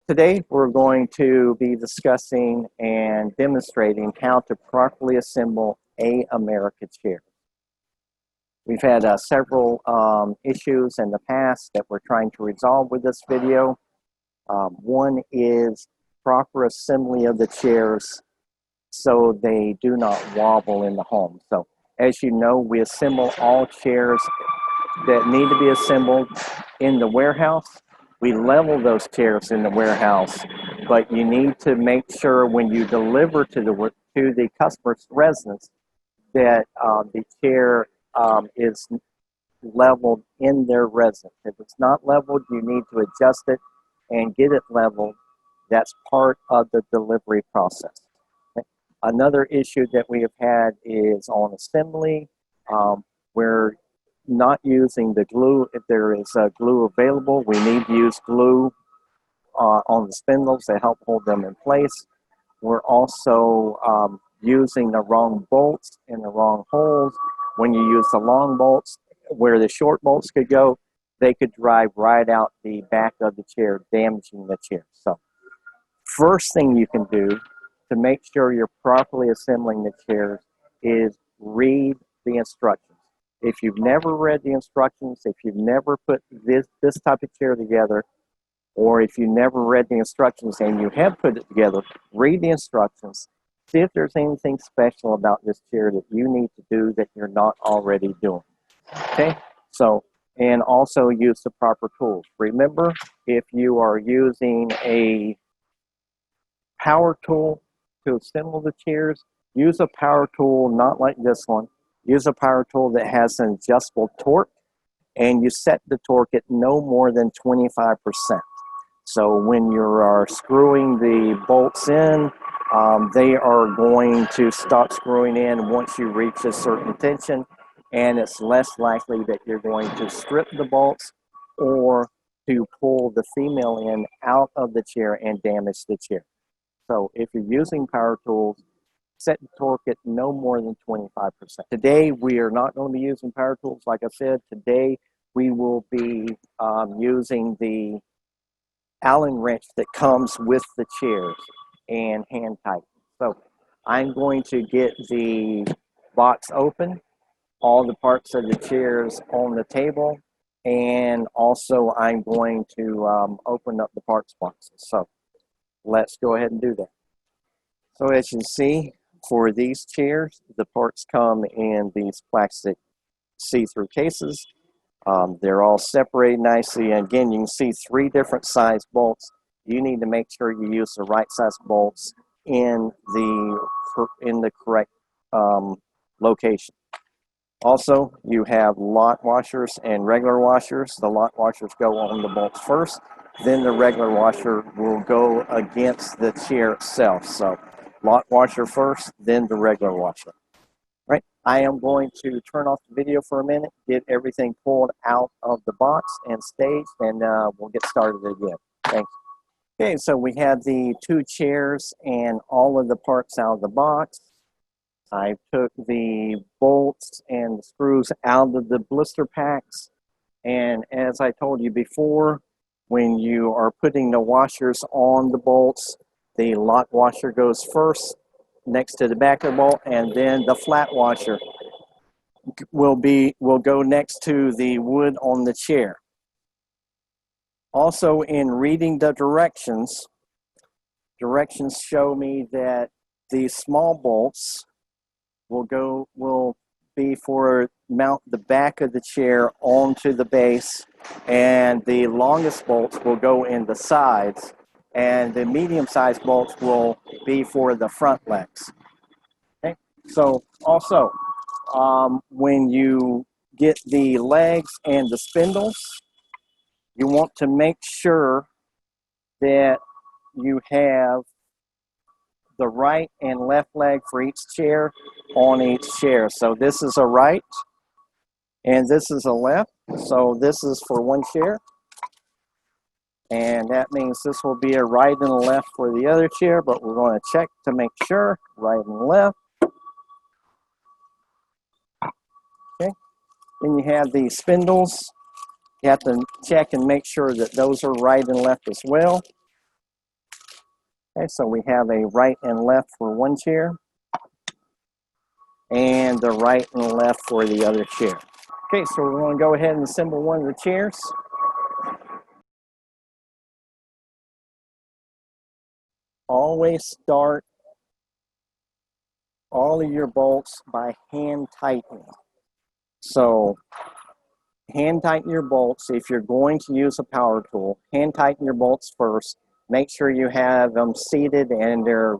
Today we're going to be discussing and demonstrating how to properly assemble a America chair. We've had several issues in the past that we're trying to resolve with this video. One is proper assembly of the chairs so they do not wobble in the home. So as you know, we assemble all chairs that need to be assembled in the warehouse. We level those chairs in the warehouse, but you need to make sure when you deliver to the customer's residence that the chair is leveled in their residence. If it's not leveled, you need to adjust it and get it leveled. That's part of the delivery process. Another issue that we have had is on assembly. We're not using the glue. If there is glue available, we need to use glue on the spindles to help hold them in place. We're also using the wrong bolts in the wrong holes. When you use the long bolts where the short bolts could go, they could drive right out the back of the chair, damaging the chair. So first thing you can do to make sure you're properly assembling the chairs is read the instructions. If you've never read the instructions, if you've never put this type of chair together, or if you never read the instructions and you have put it together, read the instructions. See if there's anything special about this chair that you need to do that you're not already doing. Okay? So, and also use the proper tools. Remember, if you are using a power tool to assemble the chairs, use a power tool not like this one. Use a power tool that has an adjustable torque, and you set the torque at no more than 25%. So when you are screwing the bolts in, they are going to stop screwing in once you reach a certain tension, and it's less likely that you're going to strip the bolts or to pull the female end out of the chair and damage the chair. So if you're using power tools, set the torque at no more than 25%. Today, we are not going to be using power tools. Like I said, today we will be using the Allen wrench that comes with the chairs and hand tighten. So I'm going to get the box open, all the parts of the chairs on the table, and also I'm going to open up the parts boxes. So let's go ahead and do that. So as you see, for these chairs, the parts come in these plastic see-through cases. They're all separated nicely. And again, you can see 3 different size bolts. You need to make sure you use the right size bolts in the correct location. Also, you have lock washers and regular washers. The lock washers go on the bolts first, then the regular washer will go against the chair itself. So lock washer first, then the regular washer. Right. I am going to turn off the video for a minute, get everything pulled out of the box and staged, and we'll get started again. Thanks. Okay, so we have the 2 chairs and all of the parts out of the box. I took the bolts and the screws out of the blister packs, and as I told you before, when you are putting the washers on the bolts, the lock washer goes first next to the back of the bolt, and then the flat washer will go next to the wood on the chair. Also, in reading the directions show me that the small bolts will be for mount the back of the chair onto the base, and the longest bolts will go in the sides, and the medium-sized bolts will be for the front legs. Okay, so also when you get the legs and the spindles, you want to make sure that you have the right and left leg for each chair on each chair. So this is a right and this is a left. So this is for one chair, and that means this will be a right and a left for the other chair, but we're going to check to make sure, right and left. Okay. Then you have the spindles. You have to check and make sure that those are right and left as well. Okay, so we have a right and left for one chair, and the right and left for the other chair. Okay, so we're going to go ahead and assemble one of the chairs. Always start all of your bolts by hand tightening. So hand tighten your bolts. If you're going to use a power tool, hand tighten your bolts first. Make sure you have them seated and they're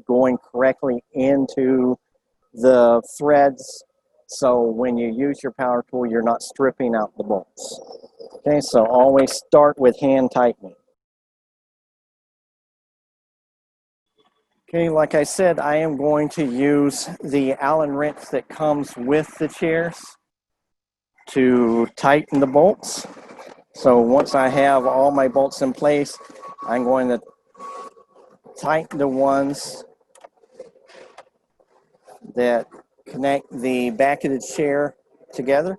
going correctly into the threads, so when you use your power tool, you're not stripping out the bolts. Okay, so always start with hand tightening. Okay, like I said, I am going to use the Allen wrench that comes with the chairs to tighten the bolts. So once I have all my bolts in place, I'm going to tighten the ones that connect the back of the chair together.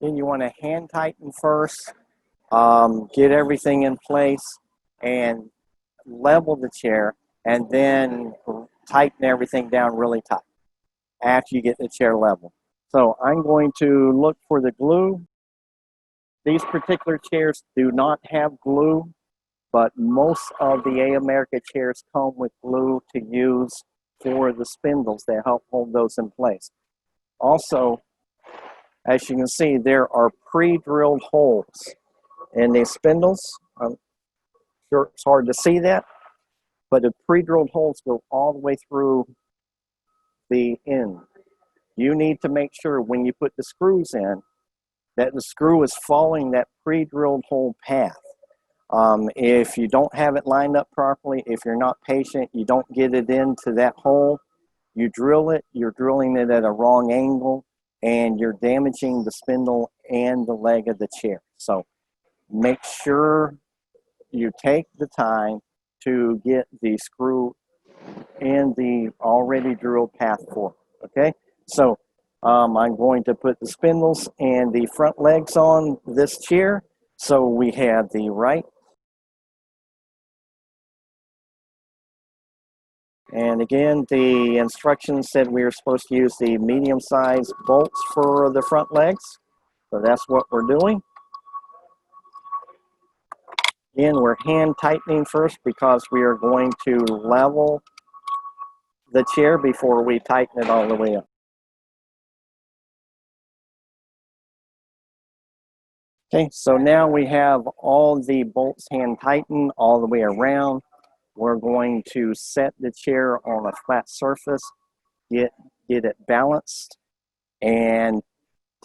Then you want to hand tighten first, get everything in place and level the chair, and then tighten everything down really tight after you get the chair level. So I'm going to look for the glue. These particular chairs do not have glue, but most of the A-America chairs come with glue to use for the spindles that help hold those in place. Also, as you can see, there are pre-drilled holes in these spindles. I'm sure it's hard to see that, but the pre-drilled holes go all the way through the end. You need to make sure when you put the screws in that the screw is following that pre-drilled hole path. If you don't have it lined up properly, if you're not patient, you don't get it into that hole, you drill it, you're drilling it at a wrong angle, and you're damaging the spindle and the leg of the chair. So make sure you take the time to get the screw in the already drilled path for it, okay? So I'm going to put the spindles and the front legs on this chair. So we have the right, and again, the instructions said we were supposed to use the medium-sized bolts for the front legs. So that's what we're doing. Again, we're hand tightening first because we are going to level the chair before we tighten it all the way up. Okay, so now we have all the bolts hand tightened all the way around. We're going to set the chair on a flat surface, get it balanced, and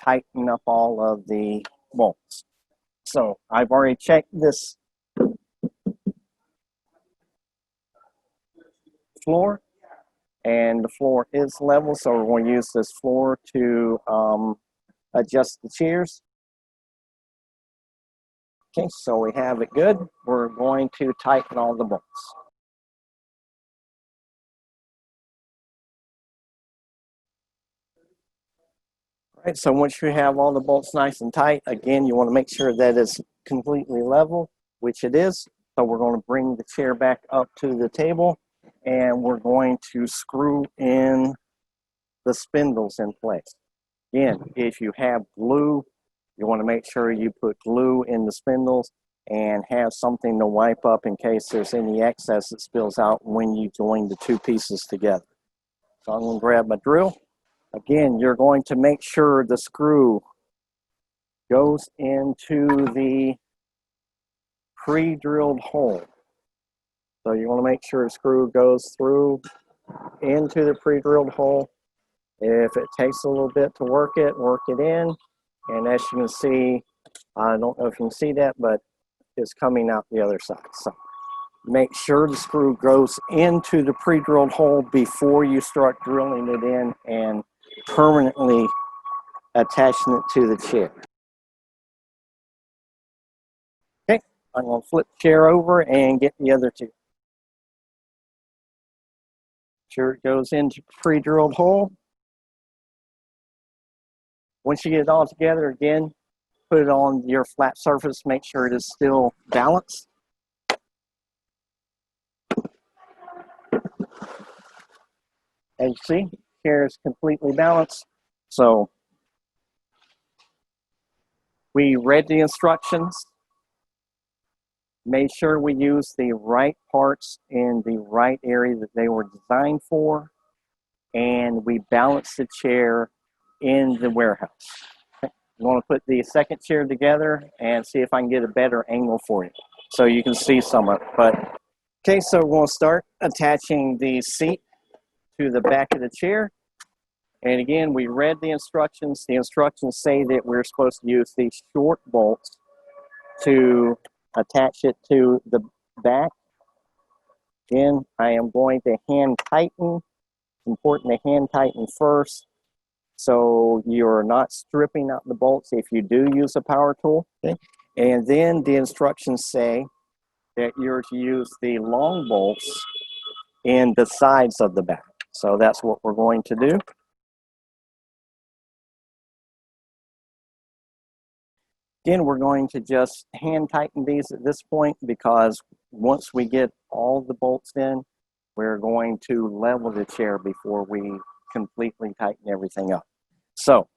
tighten up all of the bolts. So I've already checked this floor, and the floor is level, so we're going to use this floor to adjust the chairs. Okay, so we have it good. We're going to tighten all the bolts. All right, so once you have all the bolts nice and tight, again, you want to make sure that it's completely level, which it is. So we're going to bring the chair back up to the table, and we're going to screw in the spindles in place. Again, if you have glue, you want to make sure you put glue in the spindles and have something to wipe up in case there's any excess that spills out when you join the two pieces together. So I'm going to grab my drill. Again, you're going to make sure the screw goes into the pre-drilled hole. So you want to make sure the screw goes through into the pre-drilled hole. If it takes a little bit to work it in. And as you can see, I don't know if you can see that, but it's coming out the other side. So make sure the screw goes into the pre-drilled hole before you start drilling it in and permanently attaching it to the chair. Okay, I'm going to flip the chair over and get the other two. Sure it goes into pre-drilled hole. Once you get it all together, again, put it on your flat surface, make sure it is still balanced. As you see, chair is completely balanced. So we read the instructions, made sure we use the right parts in the right area that they were designed for, and we balanced the chair in the warehouse. I'm going to put the second chair together and see if I can get a better angle for you so you can see some of it. But okay, so we're going to start attaching the seat to the back of the chair. And again, we read the instructions. The instructions say that we're supposed to use these short bolts to attach it to the back. Again, I am going to hand tighten. It's important to hand tighten first, so you're not stripping out the bolts if you do use a power tool. Okay? And then the instructions say that you're to use the long bolts in the sides of the back. So that's what we're going to do. Again, we're going to just hand tighten these at this point, because once we get all the bolts in, we're going to level the chair before we completely tighten everything up. So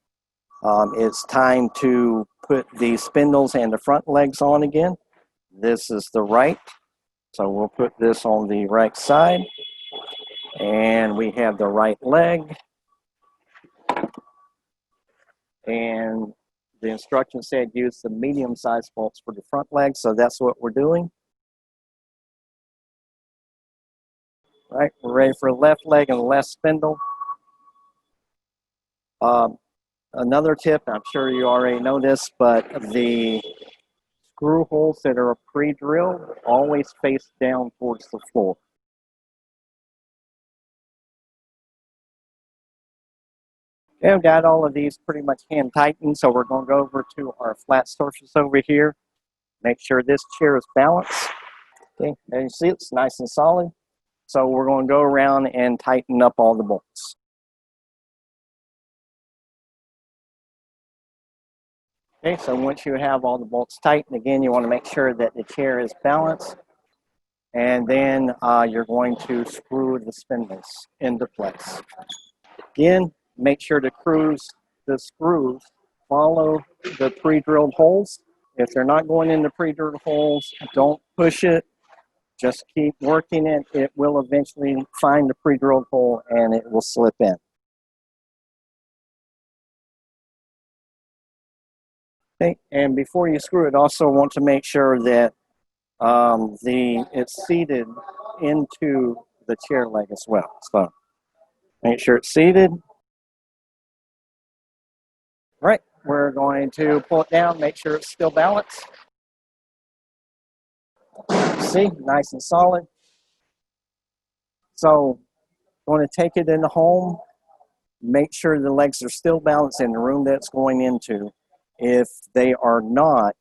it's time to put the spindles and the front legs on again. This is the right, so we'll put this on the right side, and we have the right leg, and the instructions said use the medium-sized bolts for the front leg, so that's what we're doing. All right, we're ready for the left leg and the left spindle. Another tip, I'm sure you already know this, but the screw holes that are pre-drilled always face down towards the floor. Okay, I've got all of these pretty much hand tightened, so we're going to go over to our flat surface over here. Make sure this chair is balanced. Okay, as you see, it's nice and solid. So we're going to go around and tighten up all the bolts. Okay, so once you have all the bolts tightened, again, you want to make sure that the chair is balanced. And then you're going to screw the spindles into place. Again, make sure the screws follow the pre-drilled holes. If they're not going into pre-drilled holes, don't push it. Just keep working it. It will eventually find the pre-drilled hole and it will slip in. Okay, and before you screw it, also want to make sure that it's seated into the chair leg as well. So make sure it's seated. All right, we're going to pull it down, make sure it's still balanced. See, nice and solid. So going to take it in the home, make sure the legs are still balanced in the room that's going into. If they are not,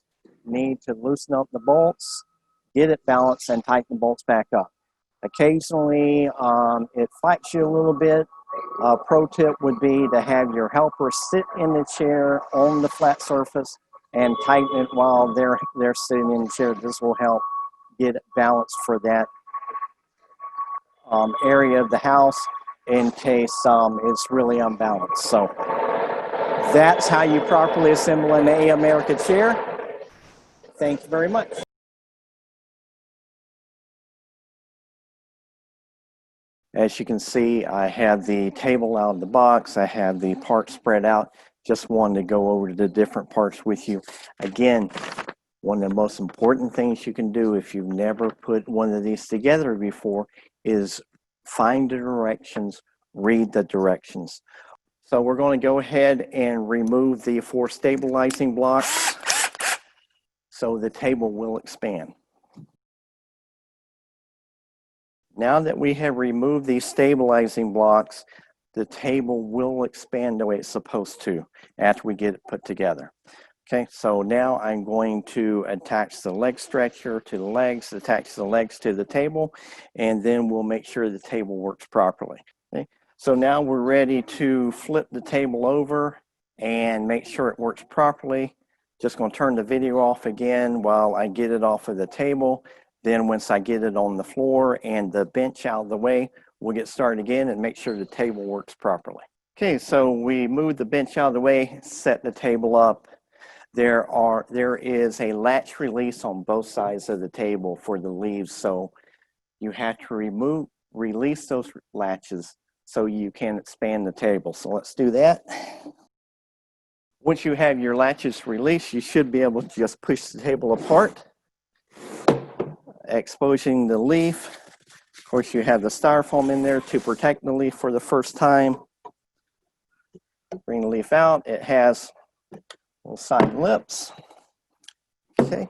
need to loosen up the bolts, get it balanced, and tighten the bolts back up. Occasionally, it fights you a little bit. A pro tip would be to have your helper sit in the chair on the flat surface and tighten it while they're sitting in the chair. This will help get it balanced for that area of the house in case it's really unbalanced. So that's how you properly assemble an A America chair. Thank you very much. As you can see, I have the table out of the box. I have the parts spread out. Just wanted to go over the different parts with you. Again, one of the most important things you can do if you've never put one of these together before is find the directions, read the directions. So we're going to go ahead and remove the 4 stabilizing blocks so the table will expand. Now that we have removed these stabilizing blocks, the table will expand the way it's supposed to after we get it put together. Okay, so now I'm going to attach the leg stretcher to the legs, attach the legs to the table, and then we'll make sure the table works properly. Okay, so now we're ready to flip the table over and make sure it works properly. Just going to turn the video off again while I get it off of the table. Then once I get it on the floor and the bench out of the way, we'll get started again and make sure the table works properly. Okay, so we moved the bench out of the way, set the table up. There is a latch release on both sides of the table for the leaves, so you have to release those latches so you can expand the table. So let's do that. Once you have your latches released, you should be able to just push the table apart, exposing the leaf. Of course, you have the styrofoam in there to protect the leaf for the first time. Bring the leaf out. It has little side lips. Okay.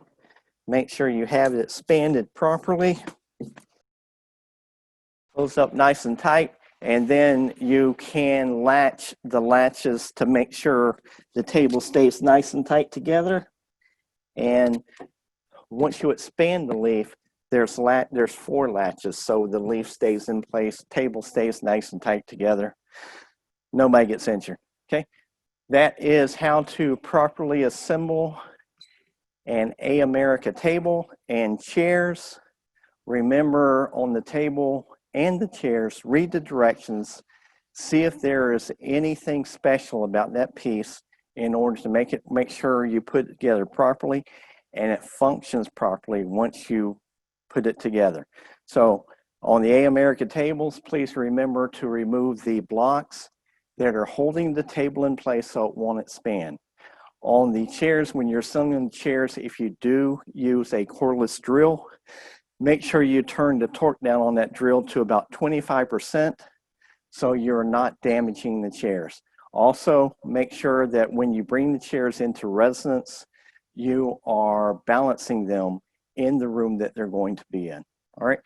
Make sure you have it expanded properly. Close up nice and tight, and then you can latch the latches to make sure the table stays nice and tight together. And once you expand the leaf, there's 4 latches, so the leaf stays in place, table stays nice and tight together. Nobody gets injured. Okay, that is how to properly assemble an America table and chairs. Remember, on the table and the chairs, read the directions, see if there is anything special about that piece in order to make sure you put it together properly and it functions properly once you put it together. So on the America tables, please remember to remove the blocks that are holding the table in place so it won't expand. On the chairs, when you're assembling the chairs, if you do use a cordless drill, make sure you turn the torque down on that drill to about 25% so you're not damaging the chairs. Also, make sure that when you bring the chairs into residence, you are balancing them in the room that they're going to be in. All right.